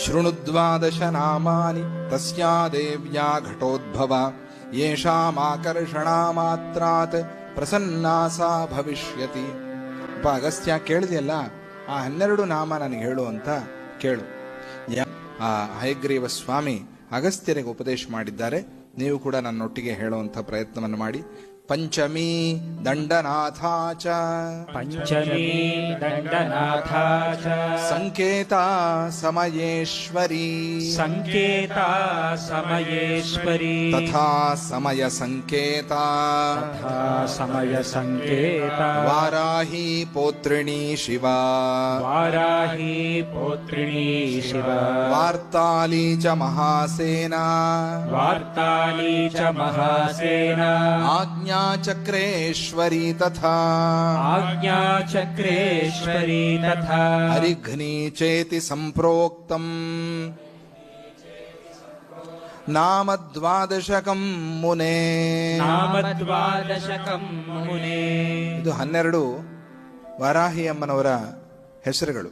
ಶೃಣುದ್ವಾದಶ ನಾಮಾನಿ ತಸ್ಯಾ ದೇವ್ಯಾ ಘಟೋದ್ಭವ ಯೇಷಾಮಾಕರ್ಷಣ ಮಾತ್ರಾತ್ ಪ್ರಸನ್ನಾ ಸಾ ಭವಿಷ್ಯತಿ. ಅಗಸ್ತ್ಯ ಕೇಳಿದೆಯಲ್ಲ, ಆ 12 ನಾಮ ನನಗೆ ಹೇಳು ಅಂತ ಕೇಳು. ಆ ಹಯಗ್ರೀವ ಸ್ವಾಮಿ ಅಗಸ್ತ್ಯರಿಗೆ ಉಪದೇಶ ಮಾಡಿದ್ದಾರೆ. ನೀವು ಕೂಡ ನನ್ನೊಟ್ಟಿಗೆ ಹೇಳುವಂಥ ಪ್ರಯತ್ನವನ್ನು ಮಾಡಿ. ಪಂಚಮೀ ದಂಡನಾಥಾಚ ಪಂಚಮೀ ದಂಡನಾಥಾಚ ಸಂಕೇತ ಸಮಯೇಶ್ವರಿ ಸಂಕೇತ ಸಮಯೇಶ್ವರಿ ತಥಾ ಸಮಯ ಸಂಕೇತ ತಥಾ ಸಮಯ ಸಂಕೇತ ವಾರಾಹಿ ಪೌತ್ರಿಣಿ ಶಿವ ವಾರಾಹಿ ಪೌತ್ರಿಣಿ ಶಿವ ವಾರ್ತಾಲಿ ಚ ಮಹಾಸೇನಾ ವಾರ್ತಾಲಿ ಚ ಮಹಾಸೇನಾ ಆಜ್ಞಾ ಚಕ್ರೇಶ್ವರಿ ತಥಾ ಆಜ್ಞಾ ಚಕ್ರೇಶ್ವರಿ ತಥಾ ಹರಿಘ್ನಿ ಚೇತಿ ಸಂಪ್ರೋಕ್ತಂ ನಾಮದ್ವಾದಶಕಂ ಮುನೇ ನಾಮದ್ವಾದಶಕಂ ಮುನೇ. ಇದು 12 ವಾರಾಹಿ ಅಮ್ಮನವರ ಹೆಸರುಗಳು.